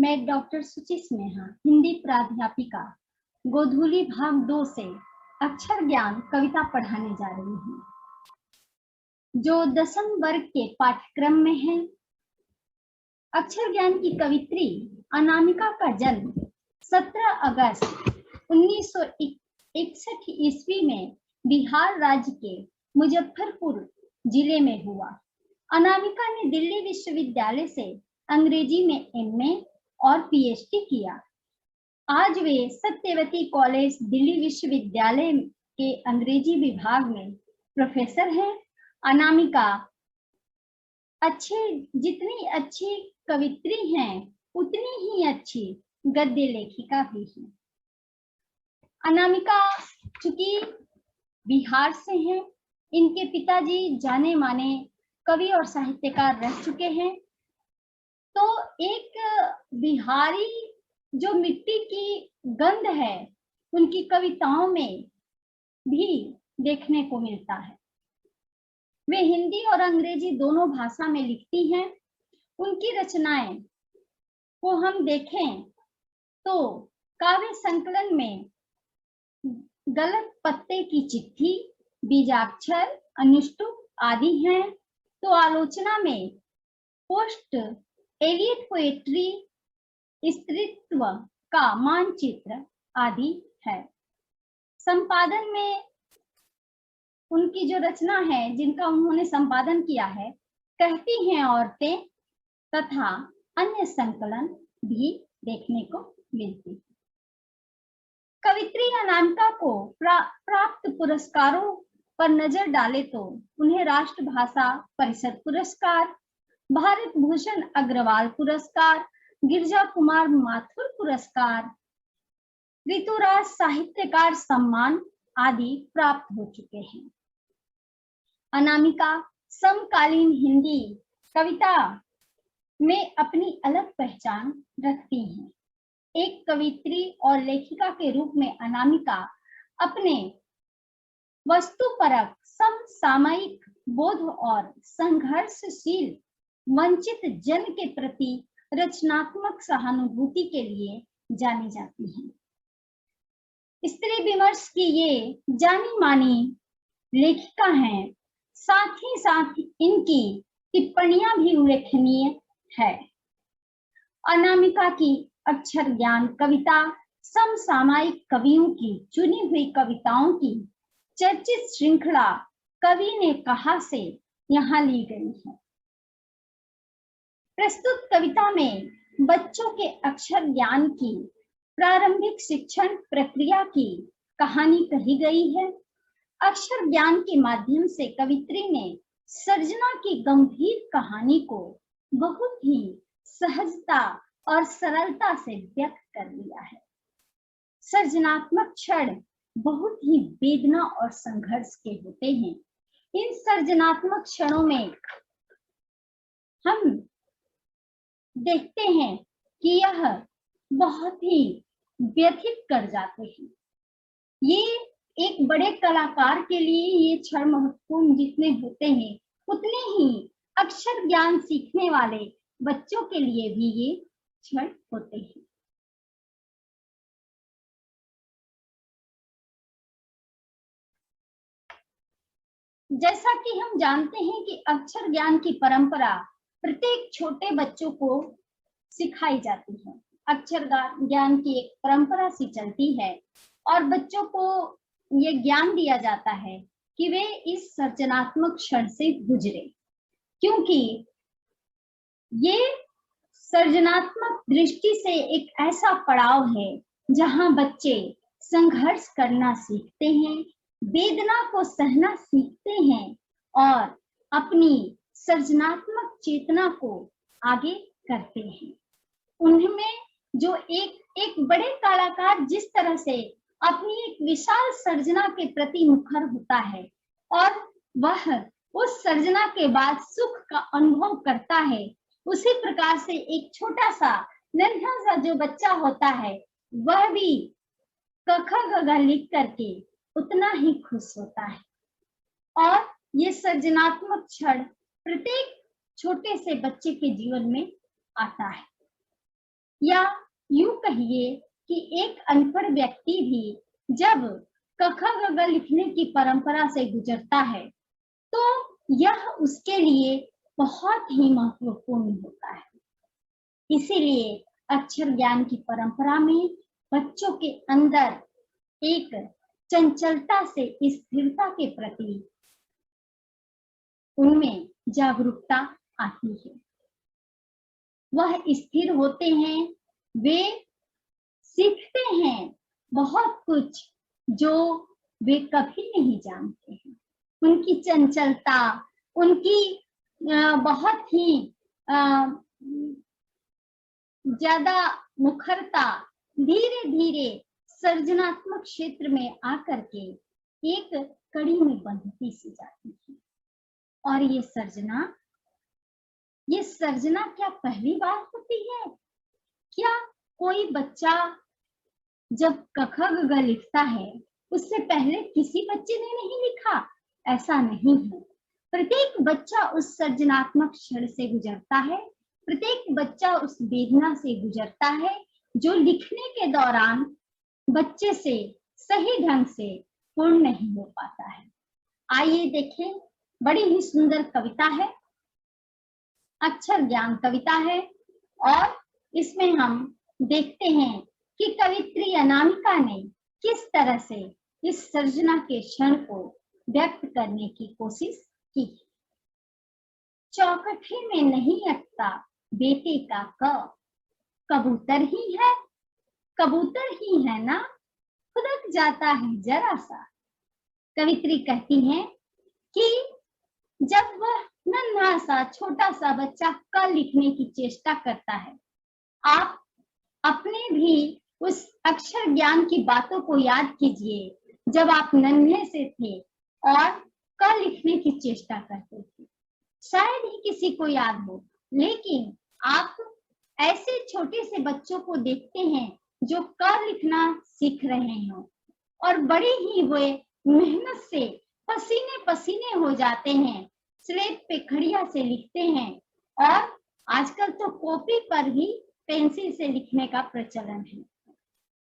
मैं डॉक्टर सुचि स्नेहा, हिंदी प्राध्यापिका, गोधूली भाग 2 से अक्षर ज्ञान कविता पढ़ाने जा रही हूँ, जो 10वीं वर्ग के पाठ्यक्रम में है। अक्षर ज्ञान की कवित्री अनामिका का जन्म 17 अगस्त 1961 ईस्वी में बिहार राज्य के मुजफ्फरपुर जिले में हुआ। अनामिका ने दिल्ली विश्वविद्यालय से अंग्रेजी में एमए और पीएचडी किया। आज वे सत्यवती कॉलेज दिल्ली विश्वविद्यालय के अंग्रेजी विभाग में प्रोफेसर हैं। अनामिका जितनी अच्छी कवित्री हैं, उतनी ही अच्छी गद्य लेखिका भी हैं। अनामिका चूंकि बिहार से हैं, इनके पिताजी जाने माने कवि और साहित्यकार रह चुके हैं, तो एक बिहारी जो मिट्टी की गंध है उनकी कविताओं में भी देखने को मिलता है। वे हिंदी और अंग्रेजी दोनों भाषा में लिखती हैं। उनकी रचनाएं को हम देखें तो काव्य संकलन में गलत पत्ते की चिट्ठी, बीजाक्षर, अनुष्टुप आदि हैं। तो आलोचना में पोस्ट एलियट पोएट्री, स्त्रीत्व का मानचित्र आदि है। संपादन में उनकी जो रचना है, जिनका उन्होंने संपादन किया है, कहती हैं औरतें तथा अन्य संकलन भी देखने को मिलती है। कवित्री अनामिका को प्राप्त पुरस्कारों पर नजर डाले तो उन्हें राष्ट्रभाषा परिषद पुरस्कार, भारत भूषण अग्रवाल पुरस्कार, गिरजा कुमार माथुर पुरस्कार, ऋतुराज साहित्यकार सम्मान आदि प्राप्त हो चुके हैं। अनामिका समकालीन हिंदी कविता में अपनी अलग पहचान रखती हैं। एक कवित्री और लेखिका के रूप में अनामिका अपने वस्तुपरक समसामयिक बोध और संघर्षशील वंचित जन के प्रति रचनात्मक सहानुभूति के लिए जानी जाती हैं। स्त्री विमर्श की ये जानी मानी लेखिका हैं। साथ ही साथ इनकी टिप्पणियां भी उल्लेखनीय है। अनामिका की अक्षर ज्ञान कविता समसामयिक कवियों की चुनी हुई कविताओं की चर्चित श्रृंखला कवि ने कहा से यहाँ ली गई है। प्रस्तुत कविता में बच्चों के अक्षर ज्ञान की प्रारंभिक शिक्षण प्रक्रिया की कहानी कही गई है। अक्षर ज्ञान के माध्यम से कवित्री ने सर्जना की गंभीर कहानी को बहुत ही सहजता और सरलता से व्यक्त कर दिया है। सर्जनात्मक क्षण बहुत ही वेदना और संघर्ष के होते हैं। इन सर्जनात्मक क्षणों में हम देखते हैं कि यह बहुत ही व्यथित कर जाते हैं। ये एक बड़े कलाकार के लिए ये क्षण महत्वपूर्ण जितने होते हैं, उतने ही अक्षर ज्ञान सीखने वाले बच्चों के लिए भी ये क्षण होते हैं। जैसा कि हम जानते हैं कि अक्षर ज्ञान की परंपरा प्रत्येक छोटे बच्चों को सिखाई जाती है। अक्षर ज्ञान की एक परंपरा सी चलती है और बच्चों को ये ज्ञान दिया जाता है कि वे इस सर्जनात्मक क्षण से गुजरे, क्योंकि ये सर्जनात्मक दृष्टि से एक ऐसा पड़ाव है जहां बच्चे संघर्ष करना सीखते हैं, वेदना को सहना सीखते हैं और अपनी सर्जनात्मक चेतना को आगे करते हैं। उनमें जो एक बड़े कलाकार जिस तरह से अपनी एक विशाल सर्जना के प्रति मुखर होता है और वह उस सर्जना के बाद सुख का अनुभव करता है, उसी प्रकार से एक छोटा सा नन्हा सा जो बच्चा होता है, वह भी क ख ग घ लिख करके उतना ही खुश होता है। और ये सर्जनात्मक क्षण प्रत्येक छोटे से बच्चे के जीवन में आता है। या यूं कहिए कि एक अनपढ़ व्यक्ति भी जब क ख ग घ लिखने की परंपरा से गुजरता है तो यह उसके लिए बहुत ही महत्वपूर्ण होता है। इसीलिए अक्षर ज्ञान की परंपरा में बच्चों के अंदर एक चंचलता से स्थिरता के प्रति उनमें जागरूकता आती है। वह स्थिर होते हैं, वे सीखते हैं बहुत कुछ जो वे कभी नहीं जानते हैं। उनकी चंचलता, उनकी बहुत ही ज्यादा मुखरता धीरे धीरे सृजनात्मक क्षेत्र में आकर के एक कड़ी में बंधती सी जाती है। और ये सर्जना क्या पहली बार होती है? क्या कोई बच्चा जब क ख ग घ लिखता है उससे पहले किसी बच्चे ने नहीं लिखा? ऐसा नहीं है। प्रत्येक बच्चा उस सर्जनात्मक क्षण से गुजरता है, प्रत्येक बच्चा उस वेदना से गुजरता है जो लिखने के दौरान बच्चे से सही ढंग से पूर्ण नहीं हो पाता है। आइए देखें, बड़ी ही सुंदर कविता है, अक्षर ज्ञान कविता है और इसमें हम देखते हैं कि कवित्री अनामिका ने किस तरह से इस सर्जना के क्षण को व्यक्त करने की कोशिश की। चौखटे में नहीं अटता बेटे का कबूतर ही है ना, खुदक जाता है जरा सा। कवित्री कहती हैं कि जब वह नन्हा सा छोटा सा बच्चा क लिखने की चेष्टा करता है, आप अपने भी उस अक्षर ज्ञान की बातों को याद कीजिए जब आप नन्हे से थे और क लिखने की चेष्टा करते थे। शायद ही किसी को याद हो, लेकिन आप ऐसे छोटे से बच्चों को देखते हैं जो क लिखना सीख रहे हो और बड़ी ही वे मेहनत से पसीने पसीने हो जाते हैं, स्लेट पे खड़िया से लिखते हैं और आजकल तो कॉपी पर भी पेंसिल से लिखने का प्रचलन है।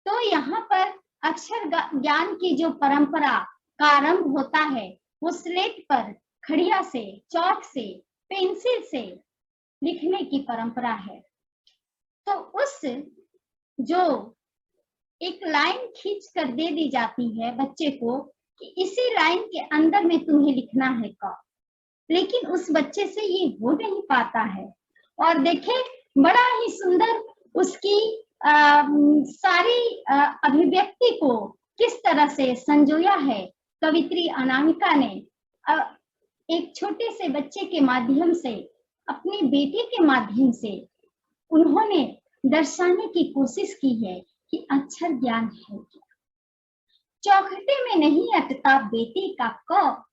तो यहाँ पर अक्षर ज्ञान की जो परंपरा का आरंभ होता है वो स्लेट पर खड़िया से, चौक से, पेंसिल से लिखने की परंपरा है। तो उस जो एक लाइन खींच कर दे दी जाती है बच्चे को कि इसी लाइन के अंदर में तुम्हें लिखना है क, लेकिन उस बच्चे से ये हो नहीं पाता है। और देखें बड़ा ही सुंदर उसकी सारी अभिव्यक्ति को किस तरह से संजोया है कवित्री अनामिका ने। एक छोटे से बच्चे के माध्यम से, अपने बेटे के माध्यम से उन्होंने दर्शाने की कोशिश की है कि अक्षर ज्ञान है क्या। चौखटे में नहीं अटता बेटे का क,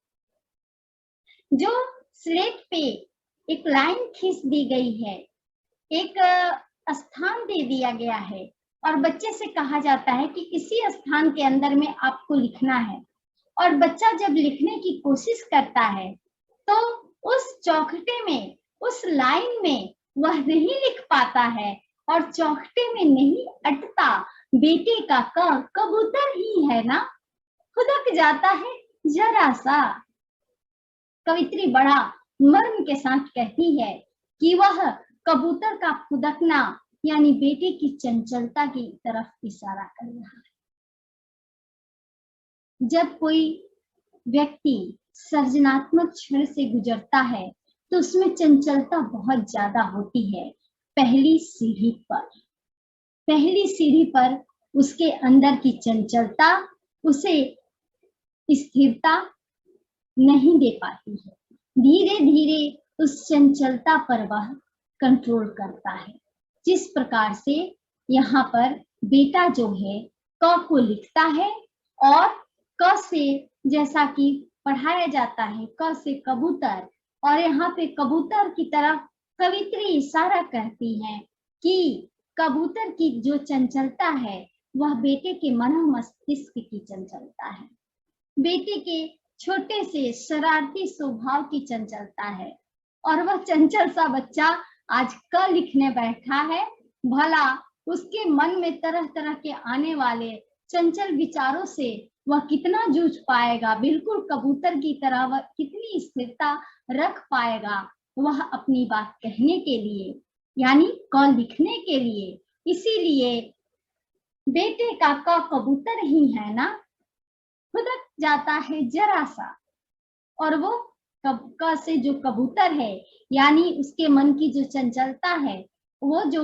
जो स्लेट पे एक लाइन खींच दी गई है, एक स्थान दे दिया गया है और बच्चे से कहा जाता है कि इसी स्थान के अंदर में आपको लिखना है। और बच्चा जब लिखने की कोशिश करता है तो उस चौखटे में, उस लाइन में वह नहीं लिख पाता है और चौखटे में नहीं अटता बेटे का कबूतर ही है ना, खुदक जाता है जरा सा। कवित्री बड़ा मर्म के साथ कहती है कि वह कबूतर का खुदकना यानी बेटे की चंचलता की तरफ इशारा कर रहा है। जब कोई व्यक्ति सृजनात्मक क्षण से गुजरता है तो उसमें चंचलता बहुत ज्यादा होती है। पहली सीढ़ी पर उसके अंदर की चंचलता उसे स्थिरता नहीं दे पाती है। धीरे धीरे उस चंचलता पर वह कंट्रोल करता है। जिस प्रकार से यहाँ पर बेटा जो है क को लिखता है और क से जैसा कि पढ़ाया जाता है क से कबूतर, और यहाँ पे कबूतर की तरफ कवित्री इशारा करती है कि कबूतर की जो चंचलता है वह बेटे के मन मस्तिष्क की चंचलता है, बेटे के छोटे से शरारती स्वभाव की चंचलता है। और वह चंचल सा बच्चा आज क लिखने बैठा है, भला उसके मन में तरह तरह के आने वाले चंचल विचारों से वह कितना जूझ पाएगा, बिल्कुल कबूतर की तरह वह कितनी स्थिरता रख पाएगा वह अपनी बात कहने के लिए, यानी क लिखने के लिए। इसीलिए बेटे का क कबूतर ही है ना, खुदक जाता है जरा सा। और वो क से जो कबूतर है, यानी उसके मन की जो चंचलता है, वो जो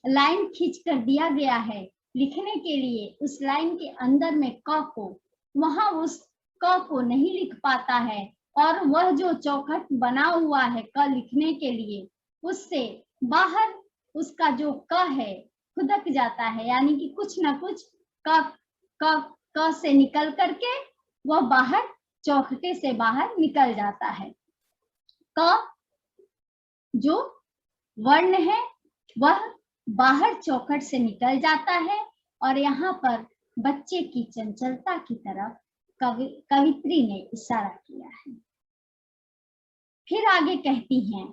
लाइन खींच कर दिया गया है लिखने के लिए, उस लाइन के अंदर में क को, वहां उस क को नहीं लिख पाता है, और वह जो चौखट बना हुआ है क लिखने के लिए, उससे बाहर उसका जो क है खुदक जाता है, यानी कि कुछ ना कुछ क से निकल करके वह बाहर, चौखटे से बाहर निकल जाता है। क जो वर्ण है वह बाहर चौखट से निकल जाता है, और यहाँ पर बच्चे की चंचलता की तरफ कवित्री ने इशारा किया है। फिर आगे कहती हैं,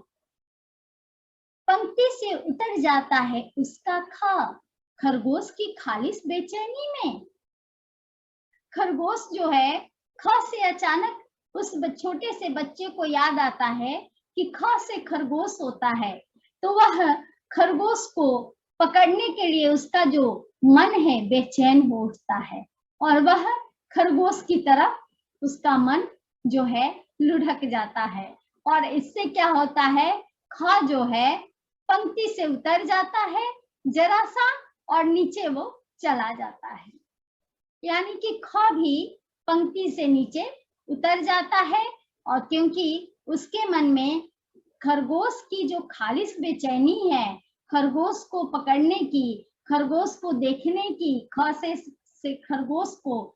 पंक्ति से उतर जाता है उसका ख, खरगोश की खालिस बेचैनी में। खरगोश जो है, ख से अचानक उस छोटे से बच्चे को याद आता है कि ख से खरगोश होता है, तो वह खरगोश को पकड़ने के लिए उसका जो मन है बेचैन हो उठता है, और वह खरगोश की तरफ उसका मन जो है लुढ़क जाता है। और इससे क्या होता है, ख जो है पंक्ति से उतर जाता है जरा सा, और नीचे वो चला जाता है, यानी कि ख भी पंक्ति से नीचे उतर जाता है। और क्योंकि उसके मन में खरगोश की जो खालिस बेचैनी है, खरगोश को पकड़ने की, खरगोश को देखने की, ख से खरगोश को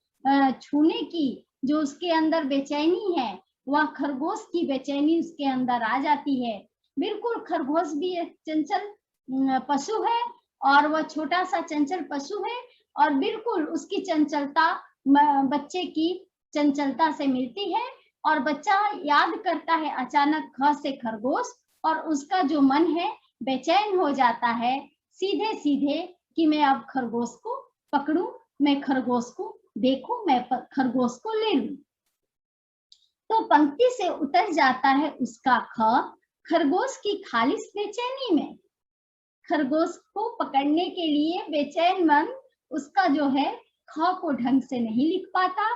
छूने की जो उसके अंदर बेचैनी है, वह खरगोश की बेचैनी उसके अंदर आ जाती है। बिल्कुल खरगोश भी एक चंचल पशु है, और वह छोटा सा चंचल पशु है, और बिल्कुल उसकी चंचलता बच्चे की चंचलता से मिलती है। और बच्चा याद करता है अचानक ख से खरगोश, और उसका जो मन है बेचैन हो जाता है सीधे सीधे कि मैं अब खरगोश को पकड़ूं, मैं खरगोश को देखूं, मैं खरगोश को ले लूं। तो पंक्ति से उतर जाता है उसका ख, खरगोश की खालिस बेचैनी में। खरगोश को पकड़ने के लिए बेचैन मन उसका जो है ख को ढंग से नहीं लिख पाता,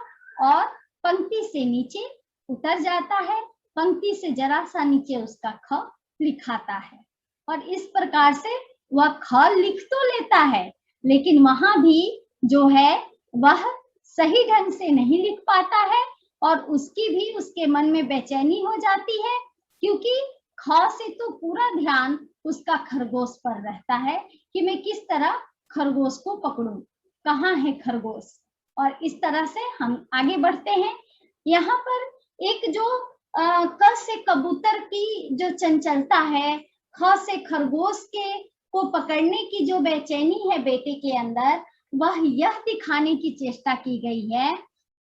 और पंक्ति से नीचे उतर जाता है, पंक्ति से जरा सा नीचे उसका ख लिखाता है। और इस प्रकार से वह ख लिख तो लेता है, लेकिन वहां भी जो है वह सही ढंग से नहीं लिख पाता है, और उसकी भी उसके मन में बेचैनी हो जाती है, क्योंकि ख से तो पूरा ध्यान उसका खरगोश पर रहता है कि मैं किस तरह खरगोश को पकड़ूं, कहाँ है खरगोश। और इस तरह से हम आगे बढ़ते हैं। यहाँ पर एक जो क से कबूतर की जो चंचलता है, ख से खरगोश के को पकड़ने की जो बेचैनी है बेटे के अंदर, वह यह दिखाने की चेष्टा की गई है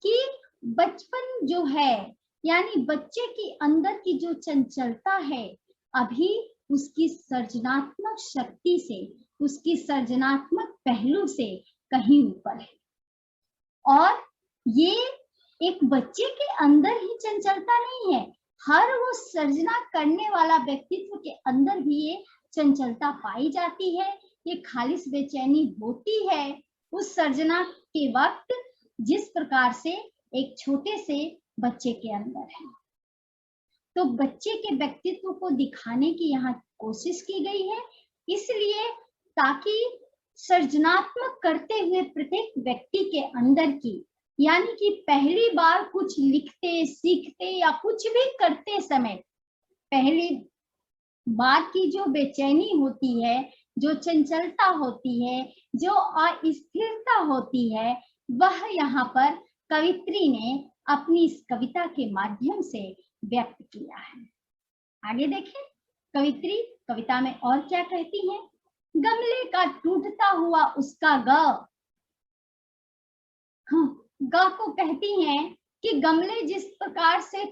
कि बचपन जो है, यानी बच्चे की अंदर की जो चंचलता है, अभी उसकी सर्जनात्मक शक्ति से, उसकी सर्जनात्मक पहलू से कहीं ऊपर है। और ये एक बच्चे के अंदर ही चंचलता नहीं है, हर वो सर्जना करने वाला व्यक्तित्व के अंदर भी ये चंचलता पाई जाती है, ये खालिस बेचैनी होती है उस सर्जना के वक्त, जिस प्रकार से एक छोटे से बच्चे के अंदर है। तो बच्चे के व्यक्तित्व को दिखाने की यहाँ कोशिश की गई है, इसलिए ताकि सृजनात्मक करते हुए प्रत्येक व्यक्ति के अंदर की, यानी कि पहली बार कुछ लिखते, सीखते या कुछ भी करते समय पहली बार की जो बेचैनी होती है, जो चंचलता होती है, जो अस्थिरता होती है, वह यहाँ पर कवित्री ने अपनी इस कविता के माध्यम से व्यक्त किया है। आगे देखें कवित्री कविता में और क्या कहती है। गमले का टूटता हुआ उसका ग को कहती हैं कि गमले जिस प्रकार से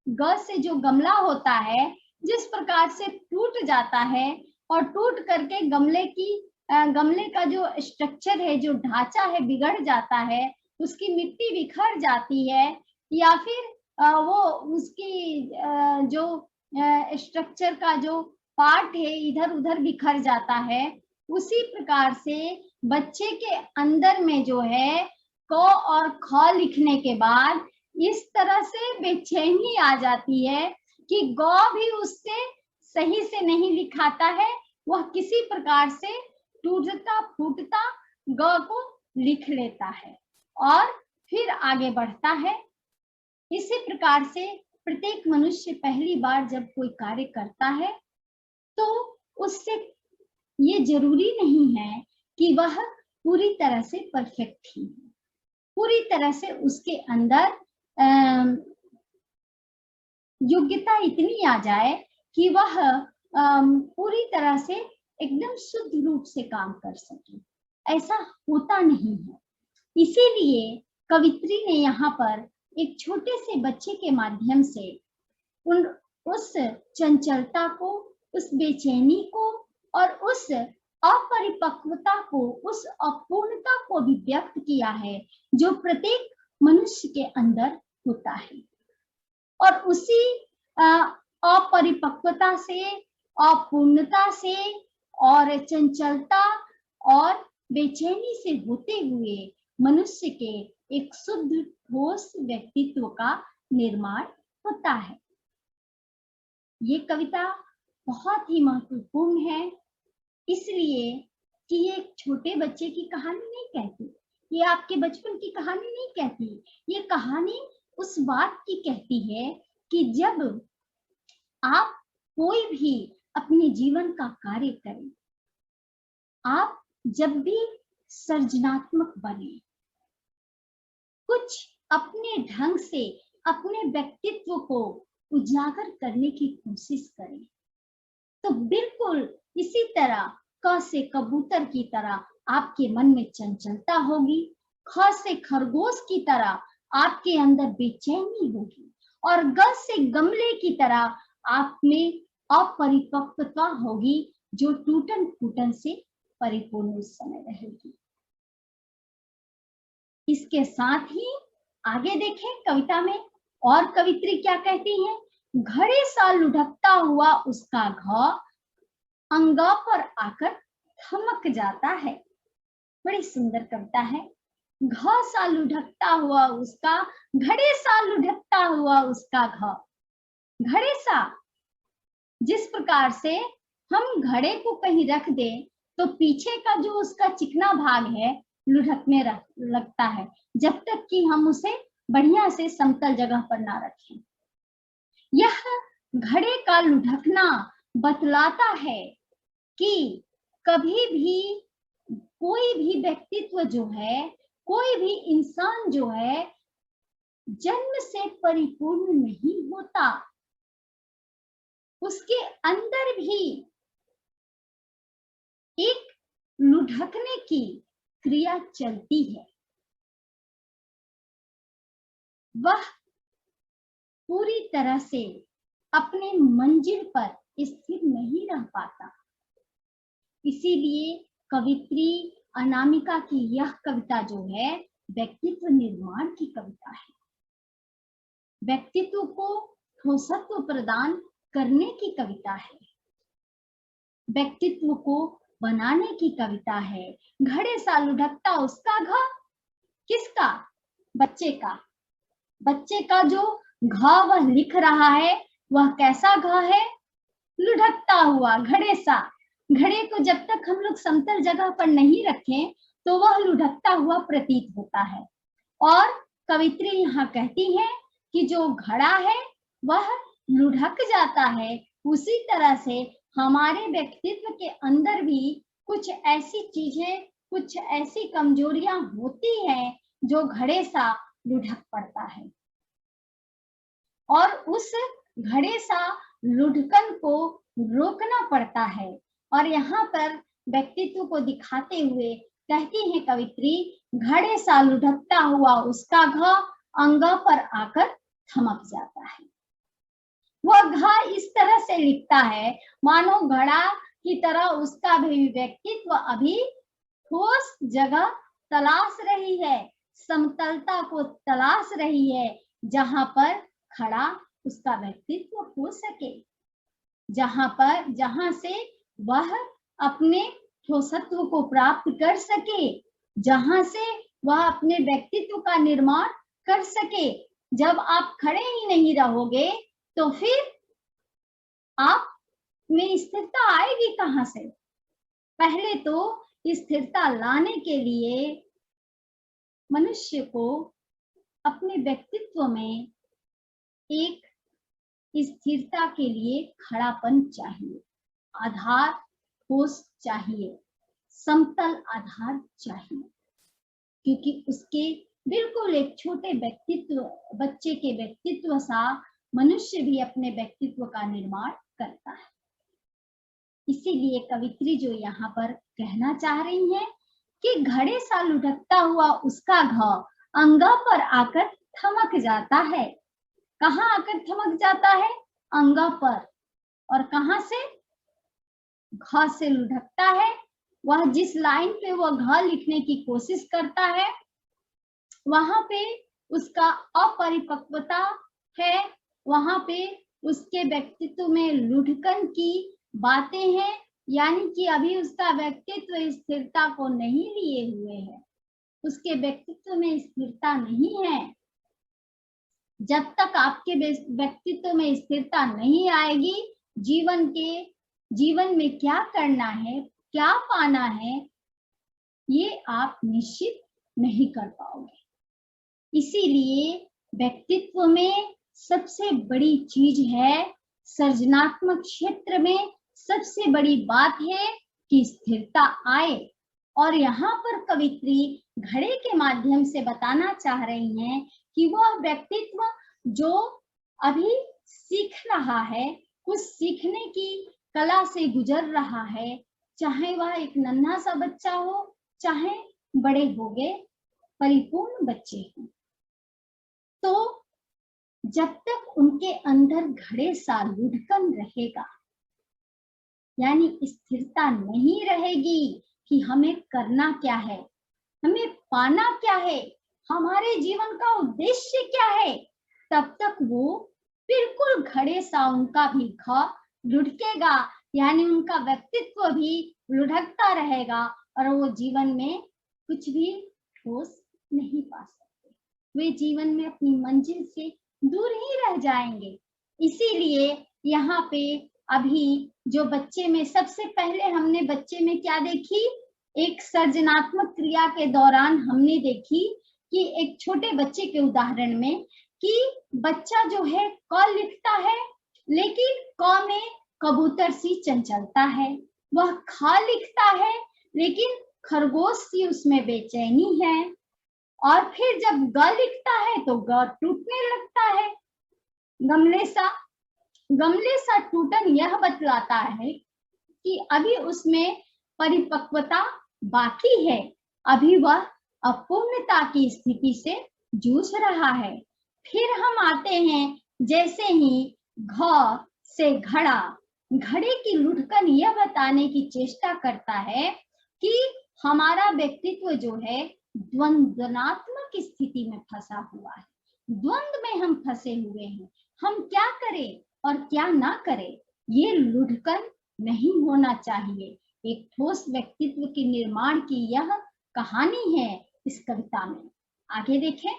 ग से जो गमला होता है जिस प्रकार से टूट जाता है, और टूट करके गमले का जो स्ट्रक्चर है, जो ढांचा है, बिगड़ जाता है, उसकी मिट्टी बिखर जाती है, या फिर वो उसकी जो स्ट्रक्चर का जो पार्ट है इधर उधर बिखर जाता है। उसी प्रकार से बच्चे के अंदर में जो है क और ख लिखने के बाद इस तरह से बेचैनी आ जाती है कि ग भी उससे सही से नहीं लिखाता है, वह किसी प्रकार से टूटता फूटता ग को लिख लेता है और फिर आगे बढ़ता है। इसी प्रकार से प्रत्येक मनुष्य पहली बार जब कोई कार्य करता है तो उससे ये जरूरी नहीं है कि वह पूरी तरह से परफेक्ट ही है, पूरी तरह से उसके अंदर योग्यता इतनी आ जाए कि वह पूरी तरह से एकदम शुद्ध रूप से काम कर सके। ऐसा होता नहीं है। इसीलिए कवित्री ने यहाँ पर एक छोटे से बच्चे के माध्यम से उस चंचलता को, उस बेचैनी को और उस अपरिपक्वता को, उस अपूर्णता को भी व्यक्त किया है जो प्रत्येक मनुष्य के अंदर होता है। और उसी अपरिपक्वता से, अपूर्णता से और चंचलता और बेचैनी से होते हुए मनुष्य के एक शुद्ध ठोस व्यक्तित्व का निर्माण होता है। ये कविता बहुत ही महत्वपूर्ण है, इसलिए कि ये एक छोटे बच्चे की कहानी नहीं कहती, ये आपके बचपन की कहानी नहीं कहती। ये कहानी उस बात की कहती है कि जब आप कोई भी अपने जीवन का कार्य करें, आप जब भी सृजनात्मक बने, कुछ अपने ढंग से अपने व्यक्तित्व को उजागर करने की कोशिश करें, तो बिल्कुल इसी तरह क से कबूतर की तरह आपके मन में चंचलता होगी, ख से खरगोश की तरह आपके अंदर बेचैनी होगी और ग से गमले की तरह आप में अपरिपक्वता होगी जो टूटन फूटन से परिपूर्ण उस समय रहेगी। इसके साथ ही आगे देखें कविता में और कवित्री क्या कहती हैं। घड़े सा लुढ़कता हुआ उसका घ अंगा पर आकर थमक जाता है। बड़ी सुंदर कविता है। घ सा लुढ़कता हुआ उसका, घड़े सा लुढ़कता हुआ उसका घ। घड़े सा, जिस प्रकार से हम घड़े को कहीं रख दें तो पीछे का जो उसका चिकना भाग है लुढ़कने लगता है, जब तक कि हम उसे बढ़िया से समतल जगह पर ना रखें। यह घड़े का लुढ़कना बतलाता है कि कभी भी कोई भी व्यक्तित्व जो है, कोई भी इंसान जो है, जन्म से परिपूर्ण नहीं होता। उसके अंदर भी एक लुढ़कने की क्रिया चलती है। वह पूरी तरह से अपने मंजिल पर स्थिर नहीं रह पाता। इसीलिए कवित्री अनामिका की यह कविता जो है व्यक्तित्व निर्माण की कविता है। व्यक्तित्व को ठोसत्व प्रदान करने की कविता है, व्यक्तित्व को बनाने की कविता है। घड़े सा लुढ़कता उसका घ, किसका? बच्चे का। बच्चे का जो घ वह लिख रहा है वह कैसा घ है? लुढ़कता हुआ, घड़े सा। घड़े को जब तक हम लोग समतल जगह पर नहीं रखें तो वह लुढ़कता हुआ प्रतीत होता है। और कवित्री यहाँ कहती है कि जो घड़ा है वह लुढ़क जाता है, उसी तरह से हमारे व्यक्तित्व के अंदर भी कुछ ऐसी चीजें, कुछ ऐसी कमजोरियां होती हैं जो घड़े सा लुढ़क पड़ता है। और उस घड़े सा लुढ़कन को रोकना पड़ता है। और यहाँ पर व्यक्तित्व को दिखाते हुए कहती है कवित्री, घड़े सा लुढ़कता हुआ उसका घ अंगा पर आकर थमक जाता है। वह घ इस तरह से लिखता है मानो घड़ा की तरह उसका भी व्यक्तित्व अभी ठोस जगह तलाश रही है, समतलता को तलाश रही है, जहां पर खड़ा उसका व्यक्तित्व हो सके, जहां से वह अपने ठोसत्व को प्राप्त कर सके, जहां से वह अपने व्यक्तित्व का निर्माण कर सके। जब आप खड़े ही नहीं रहोगे तो फिर आप में स्थिरता आएगी कहां से? पहले तो स्थिरता लाने के लिए मनुष्य को अपने व्यक्तित्व में एक स्थिरता के लिए खड़ापन चाहिए, आधार ठोस चाहिए, समतल आधार चाहिए, क्योंकि उसके बिल्कुल एक छोटे व्यक्तित्व, बच्चे के व्यक्तित्व सा मनुष्य भी अपने व्यक्तित्व का निर्माण करता है। इसीलिए कवित्री जो यहाँ पर कहना चाह रही हैं कि घड़े सा लुढ़कता हुआ उसका घाव अंगा पर आकर थमक जाता है। कहाँ आकर थमक जाता है? अंगा पर। और कहाँ से? घ से लुढ़कता है। वह जिस लाइन पे वह घ लिखने की कोशिश करता है वहां पे उसका अपरिपक्वता है, वहां पे उसके व्यक्तित्व में लुढ़कन की बातें हैं, यानी कि अभी उसका व्यक्तित्व स्थिरता को नहीं लिए हुए है, उसके व्यक्तित्व में स्थिरता नहीं है। जब तक आपके व्यक्तित्व में स्थिरता नहीं आएगी, जीवन में क्या करना है, क्या पाना है, ये आप निश्चित नहीं कर पाओगे। इसीलिए व्यक्तित्व में सबसे बड़ी चीज है, सृजनात्मक क्षेत्र में सबसे बड़ी बात है कि स्थिरता आए। और यहाँ पर कवित्री घड़े के माध्यम से बताना चाह रही हैं कि वह व्यक्तित्व जो अभी सीख रहा है, कुछ सीखने की कला से गुजर रहा है, चाहे वह एक नन्हा सा बच्चा हो, चाहे बड़े हो गए परिपूर्ण बच्चे हों, तो जब तक उनके अंदर घड़े सा लुढ़कन रहेगा, यानी स्थिरता नहीं रहेगी कि हमें करना क्या है, हमें पाना क्या है, हमारे जीवन का उद्देश्य क्या है, तब तक वो बिल्कुल घड़े सा उनका भी घ लुढ़केगा, यानी उनका व्यक्तित्व भी लुढ़कता रहेगा और वो जीवन में कुछ भी ठोस नहीं पा सकते, वे जीवन में अपनी मंजिल से दूर ही रह जाएंगे। इसीलिए यहाँ पे अभी जो बच्चे में सबसे पहले हमने बच्चे में क्या देखी, एक सृजनात्मक क्रिया के दौरान हमने देखी कि एक छोटे बच्चे के उदाहरण में कि बच्चा जो है क लिखता है, लेकिन क में कबूतर सी चंचलता है, वह ख लिखता है लेकिन खरगोश सी उसमें बेचैनी है, और फिर जब ग लिखता है तो ग टूटने लगता है। गमले सा टूटन यह बतलाता है कि अभी उसमें परिपक्वता बाकी है, अभी वह अपूर्णता की स्थिति से जूझ रहा है। फिर हम आते हैं, जैसे ही घ से घड़ा, घड़े की लुढ़कन यह बताने की चेष्टा करता है कि हमारा व्यक्तित्व जो है द्वंद्वात्मक स्थिति में फंसा हुआ है, द्वंद में हम फंसे हुए हैं, हम क्या करें और क्या ना करें, ये लुढ़कन नहीं होना चाहिए। एक ठोस व्यक्तित्व के निर्माण की यह कहानी है इस कविता में। आगे देखें।